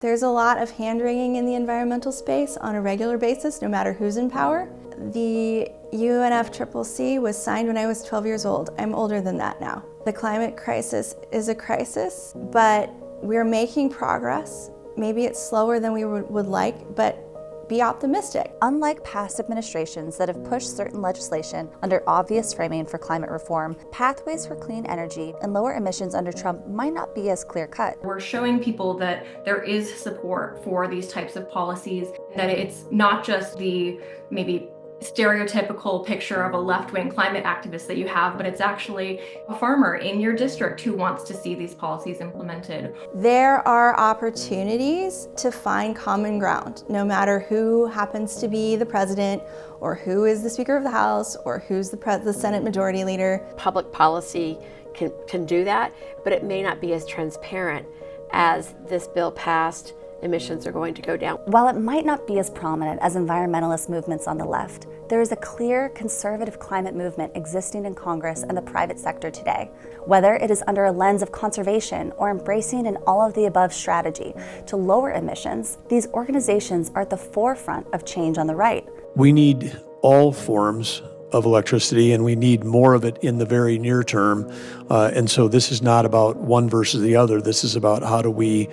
There's a lot of hand-wringing in the environmental space on a regular basis, no matter who's in power. The UNFCCC was signed when I was 12 years old. I'm older than that now. The climate crisis is a crisis, but we're making progress. Maybe it's slower than we would like, but be optimistic. Unlike past administrations that have pushed certain legislation under obvious framing for climate reform, pathways for clean energy and lower emissions under Trump might not be as clear-cut. We're showing people that there is support for these types of policies, that it's not just the maybe stereotypical picture of a left-wing climate activist that you have, but it's actually a farmer in your district who wants to see these policies implemented. There are opportunities to find common ground, no matter who happens to be the president or who is the Speaker of the House or who's the Senate Majority Leader. Public policy can do that, but it may not be as transparent as this bill passed. Emissions are going to go down. While it might not be as prominent as environmentalist movements on the left, there is a clear conservative climate movement existing in Congress and the private sector today. Whether it is under a lens of conservation or embracing an all-of-the-above strategy to lower emissions, these organizations are at the forefront of change on the right. We need all forms of electricity, and we need more of it in the very near term. And so this is not about one versus the other. This is about how do we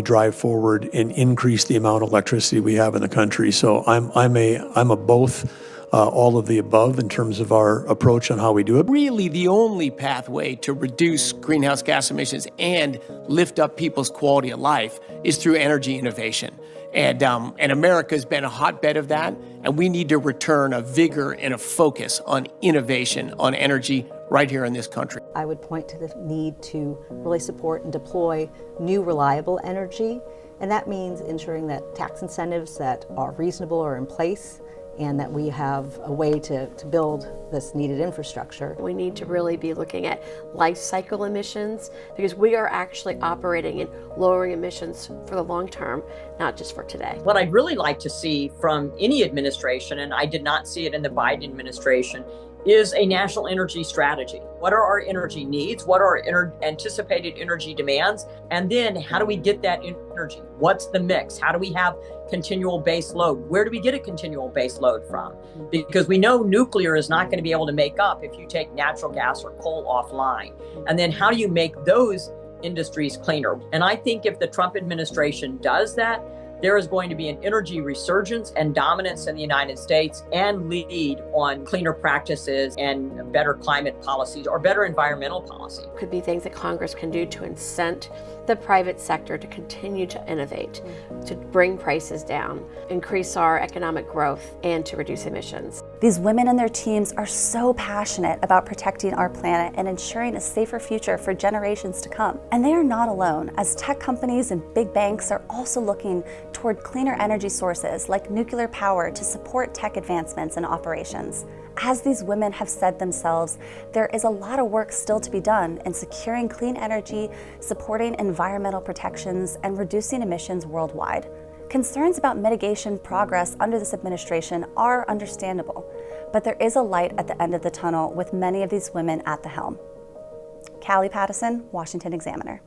drive forward and increase the amount of electricity we have in the country. So I'm a both, all of the above in terms of our approach on how we do it. Really, the only pathway to reduce greenhouse gas emissions and lift up people's quality of life is through energy innovation. And America's been a hotbed of that, and we need to return a vigor and a focus on innovation, on energy right here in this country. I would point to the need to really support and deploy new reliable energy, and that means ensuring that tax incentives that are reasonable are in place and that we have a way to build this needed infrastructure. We need to really be looking at life cycle emissions, because we are actually operating in lowering emissions for the long term, not just for today. What I'd really like to see from any administration, and I did not see it in the Biden administration, is a national energy strategy. What are our energy needs? What are our anticipated energy demands? And then how do we get that energy? What's the mix? How do we have continual base load? Where do we get a continual base load from? Because we know nuclear is not going to be able to make up if you take natural gas or coal offline. And then how do you make those industries cleaner? And I think if the Trump administration does that, there is going to be an energy resurgence and dominance in the United States and lead on cleaner practices and better climate policies or better environmental policy. Could be things that Congress can do to incent the private sector to continue to innovate, to bring prices down, increase our economic growth, and to reduce emissions. These women and their teams are so passionate about protecting our planet and ensuring a safer future for generations to come. And they are not alone, as tech companies and big banks are also looking toward cleaner energy sources like nuclear power to support tech advancements and operations. As these women have said themselves, there is a lot of work still to be done in securing clean energy, supporting environmental protections, and reducing emissions worldwide. Concerns about mitigation progress under this administration are understandable, but there is a light at the end of the tunnel with many of these women at the helm. Callie Pattison, Washington Examiner.